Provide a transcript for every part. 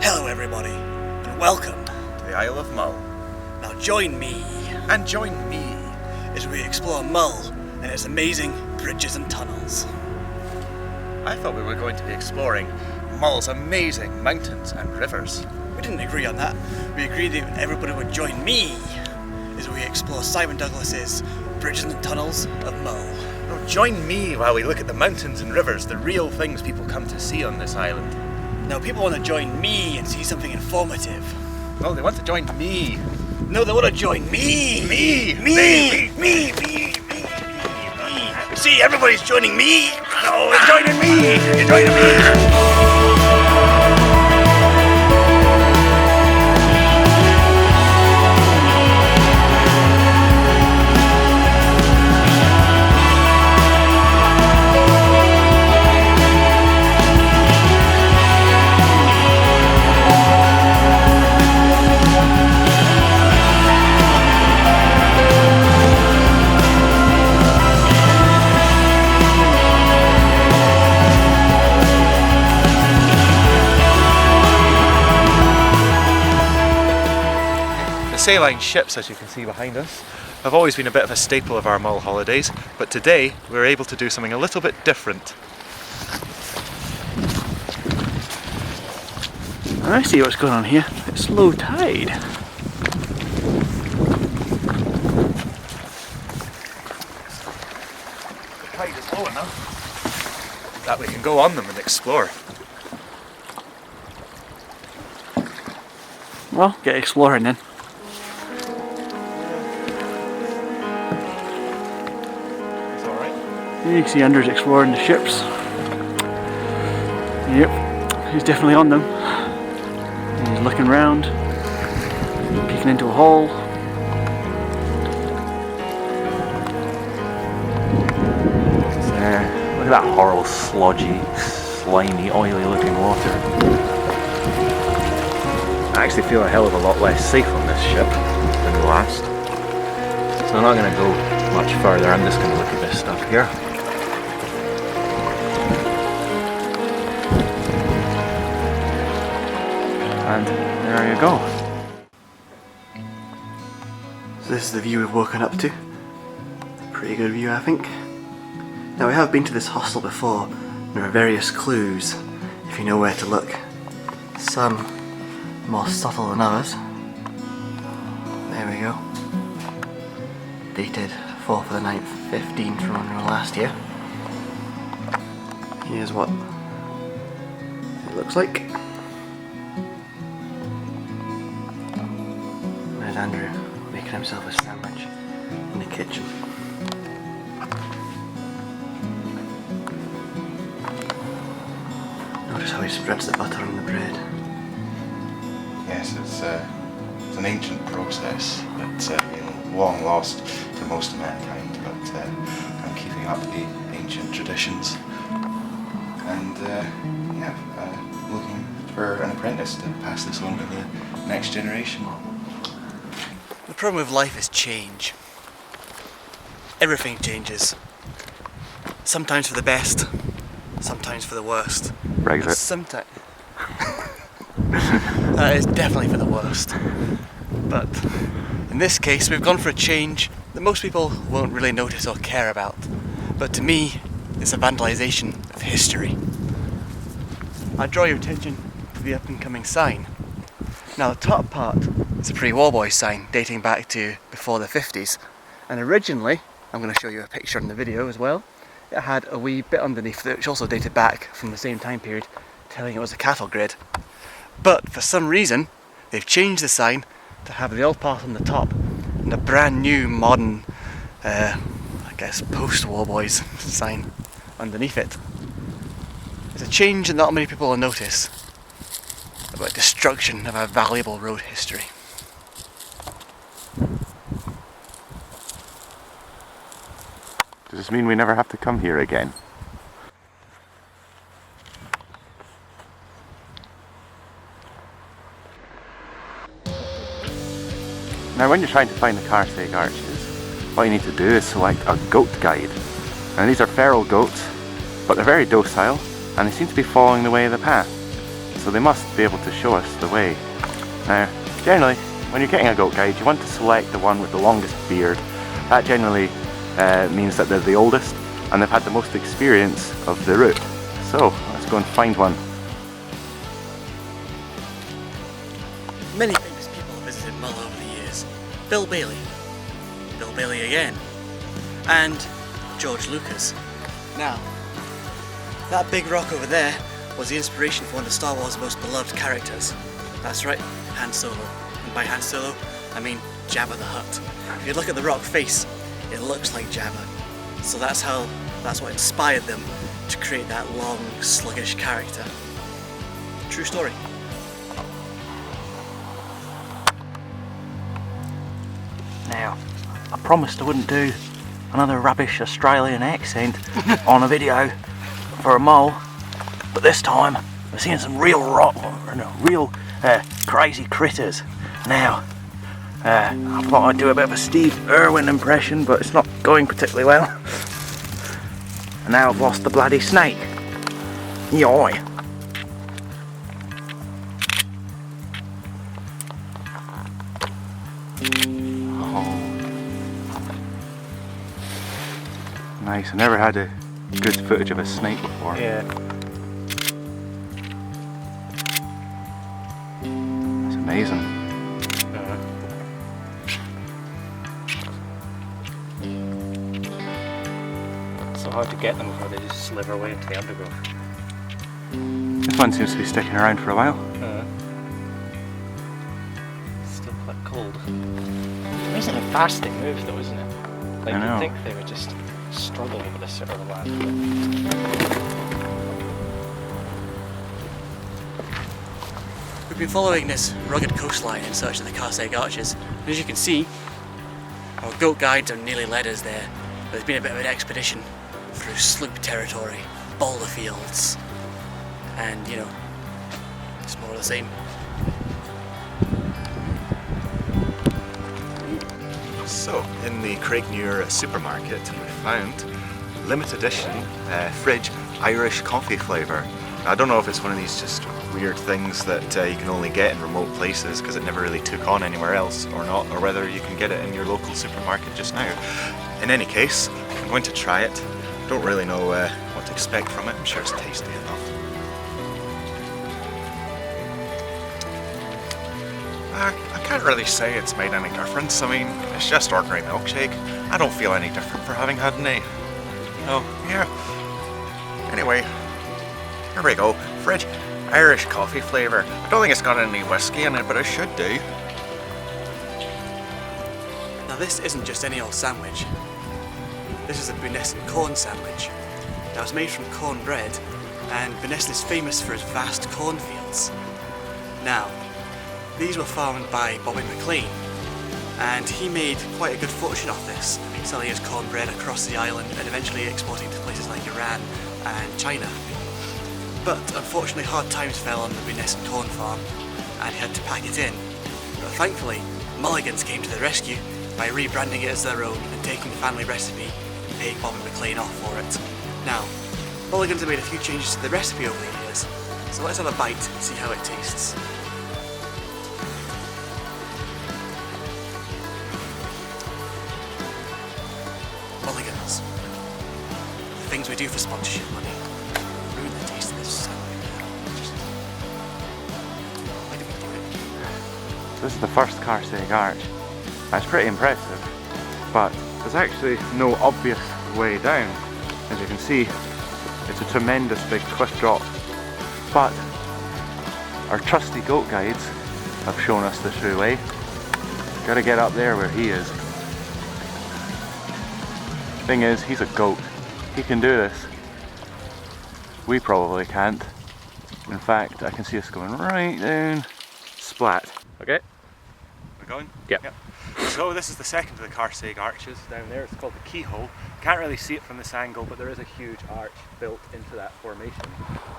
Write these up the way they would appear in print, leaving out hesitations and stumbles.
Hello everybody, and welcome to the Isle of Mull. Now join me, And join me, as we explore Mull and its amazing bridges and tunnels. I thought we were going to be exploring Mull's amazing mountains and rivers. We didn't agree on that. We agreed that everybody would join me as we explore Simon Douglas's bridges and tunnels of Mull. No, join me while we look at the mountains and rivers, the real things people come to see on this island. Now people want to join me and see something informative. Oh, they want to join me. No, they want to join me! Me! See, everybody's joining me! No, they're joining me! You're joining me! Sailing ships, as you can see behind us, have always been a bit of a staple of our Mull holidays, but today we're able to do something a little bit different. I see what's going on here. It's low tide. The tide is low enough that we can go on them and explore. Well, get exploring then. You can see Andrew's exploring the ships. Yep, he's definitely on them. He's looking around, peeking into a hole. There, look at that horrible, sludgy, slimy, oily looking water. I actually feel a hell of a lot less safe on this ship than the last. So I'm not going to go much further, I'm just going to look at this stuff here. And there you go. So this is the view we've woken up to. Pretty good view, I think. Now we have been to this hostel before. There are various clues, if you know where to look. Some more subtle than others. There we go. Dated 4th of the 9th, 15 from when we were last here. Here's what it looks like. There's Andrew making himself a sandwich in the kitchen. Notice how he spreads the butter on the bread. Yes, it's an ancient process that's long lost to most of mankind, but I'm keeping up the ancient traditions and looking for an apprentice to pass this on to the next generation. The problem with life is change. Everything changes. Sometimes for the best, sometimes for the worst. Brexit. Sometimes. That is definitely for the worst. But in this case, we've gone for a change that most people won't really notice or care about. But to me, it's a vandalisation of history. I draw your attention to the up and coming sign. Now the top part is a pre-war boys sign dating back to before the 50s. And originally, I'm going to show you a picture in the video as well, it had a wee bit underneath it which also dated back from the same time period, telling it was a cattle grid. But for some reason, they've changed the sign to have the old part on the top and a brand new modern, I guess post-war boys sign underneath it. It's a change that not many people will notice about destruction of our valuable road history. Does this mean we never have to come here again? Now when you're trying to find the Carstairs Arches, what you need to do is select a goat guide. Now these are feral goats, but they're very docile and they seem to be following the way of the path. so they must be able to show us the way. Now, generally, when you're getting a goat guide, you want to select the one with the longest beard. That generally means that they're the oldest and they've had the most experience of the route. So, let's go and find one. Many famous people have visited Mull over the years. Bill Bailey again, and George Lucas. Now, that big rock over there was the inspiration for one of Star Wars' most beloved characters. That's right, Han Solo. And by Han Solo, I mean Jabba the Hutt. If you look at the rock face, it looks like Jabba. So that's what inspired them to create that long, sluggish character. True story. Now, I promised I wouldn't do another rubbish Australian accent on a video for a Mull, but this time we're seeing some real crazy critters. Now, I thought I'd do a bit of a Steve Irwin impression, but it's not going particularly well. And now I've lost the bloody snake. Yoy. Nice, I never had a good footage of a snake before. Yeah. It's amazing. So hard to get them before they just slither away into the undergrowth. This one seems to be sticking around for a while. Still quite cold. Amazing how fast they move though, isn't it? Like I know. you'd think they would just struggle over this sort of land. We've been following this rugged coastline in search of the Karseg Arches, and as you can see, our goat guides have nearly led us there. But it's been a bit of an expedition through sloop territory, boulder fields, and you know, it's more of the same. So, in the Craigmuir supermarket, we found limited edition fridge Irish coffee flavour. I don't know if it's one of these just weird things that you can only get in remote places because it never really took on anywhere else or not, or whether you can get it in your local supermarket just now. In any case, I'm going to try it. Don't really know what to expect from it. I'm sure it's tasty enough. I can't really say it's made any difference. I mean, it's just ordinary milkshake. I don't feel any different for having had any. Oh, yeah. Anyway, here we go. Fridge Irish coffee flavour. I don't think it's got any whiskey in it, but it should do. Now this isn't just any old sandwich. This is a Bunessan corn sandwich. Now it's made from cornbread, and Bunessan is famous for its vast cornfields. Now, these were farmed by Bobby McLean, and he made quite a good fortune off this, selling his cornbread across the island and eventually exporting to places like Iran and China. But unfortunately hard times fell on the Bunessan corn farm and he had to pack it in. But thankfully, Mulligans came to the rescue by rebranding it as their own and taking the family recipe and paying Bobby McLean off for it. Now, Mulligans have made a few changes to the recipe over the years, so let's have a bite and see how it tastes. Mulligans. The things we do for sponsorship money. Ruin the taste of this sandwich. Why do we do it? This is the first Karseg Arch. That's pretty impressive, but there's actually no obvious way down. As you can see, it's a tremendous big cliff drop, but our trusty goat guides have shown us the true way. Gotta get up there where he is. Thing is, he's a goat. He can do this. We probably can't. In fact, I can see us going right down. Splat. Okay. We're going? Yep. So this is the second of the Karseg arches down there. It's called the Keyhole. Can't really see it from this angle, but there is a huge arch built into that formation.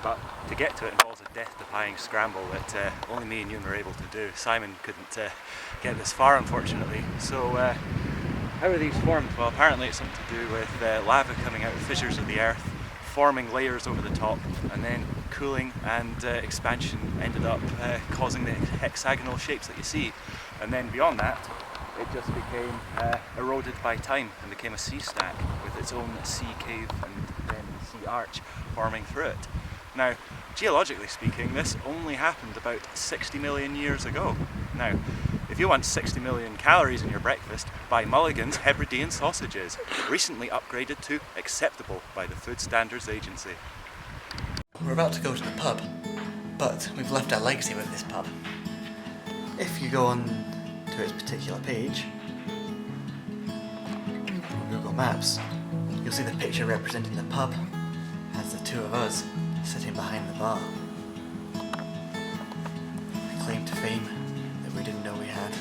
But to get to it involves a death-defying scramble that only me and you were able to do. Simon couldn't get this far, unfortunately. So how are these formed? Well, apparently it's something to do with lava coming out of fissures of the earth, forming layers over the top, and then cooling and expansion ended up causing the hexagonal shapes that you see. And then beyond that, it just became eroded by time and became a sea stack with its own sea cave and then sea arch forming through it. Now, geologically speaking, this only happened about 60 million years ago. Now, if you want 60 million calories in your breakfast, buy Mulligan's Hebridean sausages, recently upgraded to acceptable by the Food Standards Agency. We're about to go to the pub, but we've left our legacy with this pub. If you go on to its particular page, on Google Maps, you'll see the picture representing the pub has the two of us sitting behind the bar. A claim to fame that we didn't know we had.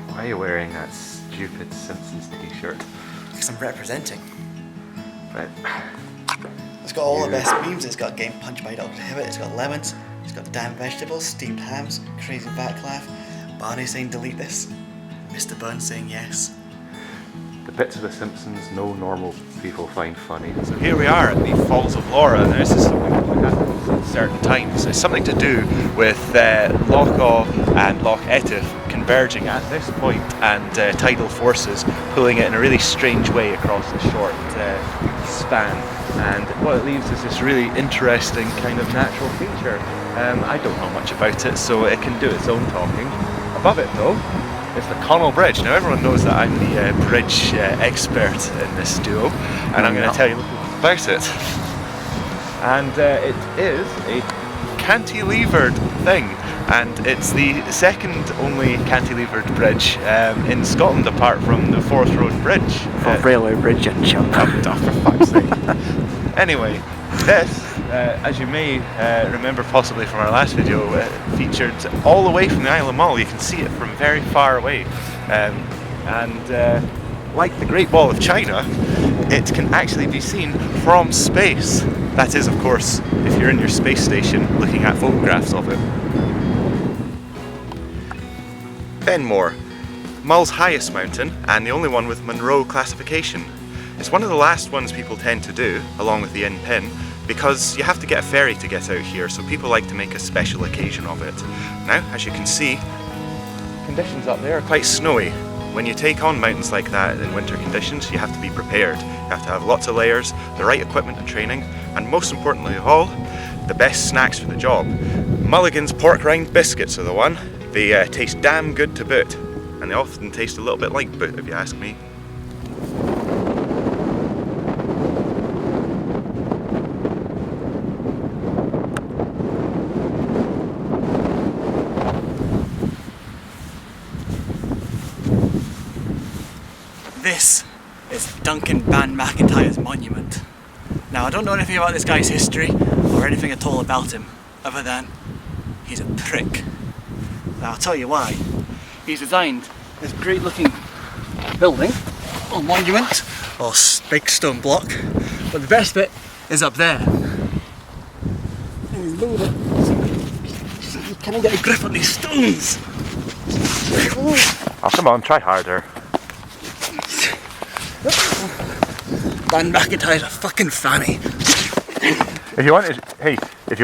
Why are you wearing that stupid Simpsons t-shirt? Because I'm representing. Right. It's got all the best memes. It's got Game Punch by Dr. Hibbert, it's got lemons, it's got damn vegetables, steamed hams, crazy back laugh, Barney saying delete this, Mr. Burns saying yes. The bits of the Simpsons no normal people find funny. So here we are at the Falls of Laura. Now this is something that happens at certain times. It's something to do with Loch Awe and Loch Etive converging at this point and tidal forces pulling it in a really strange way across the short span. And what it leaves is this really interesting kind of natural feature. I don't know much about it, so it can do its own talking. Above it though, is the Connell Bridge. Now everyone knows that I'm the bridge expert in this duo, and I'm going to tell you a little bit about it. And it is a cantilevered thing, and it's the second only cantilevered bridge in Scotland apart from the Forth Road Bridge. Railway bridge and jump. Oh, for fuck's sake. Anyway, this, as you may remember possibly from our last video, featured all the way from the Isle of Mull. You can see it from very far away. Like the Great Wall of China, it can actually be seen from space. That is, of course, if you're in your space station looking at photographs of it. Benmore, Mull's highest mountain and the only one with Monroe classification. It's one of the last ones people tend to do, along with the Inn Pin, because you have to get a ferry to get out here, so people like to make a special occasion of it. Now, as you can see, conditions up there are quite snowy. When you take on mountains like that in winter conditions, you have to be prepared. You have to have lots of layers, the right equipment and training, and most importantly of all, the best snacks for the job. Mulligan's pork rind biscuits are the one. They taste damn good to boot, and they often taste a little bit like boot if you ask me. This is Duncan Van MacIntyre's monument. Now I don't know anything about this guy's history or anything at all about him, other than he's a prick. Now I'll tell you why. He's designed this great looking building, or monument, or big stone block, but the best bit is up there. And he's moved it so you can't get a grip on these stones. Oh, come on, try harder. Van MacIntyre's a fucking fanny. If you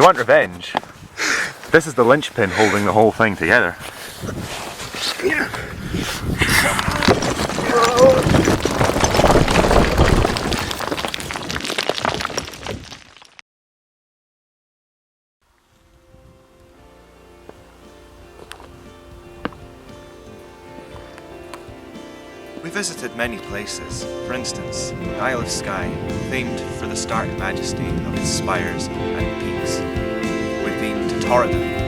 want revenge, this is the linchpin holding the whole thing together. We visited many places, for instance, the Isle of Skye, famed for the stark majesty of its spires and peaks. We've been to Torridon,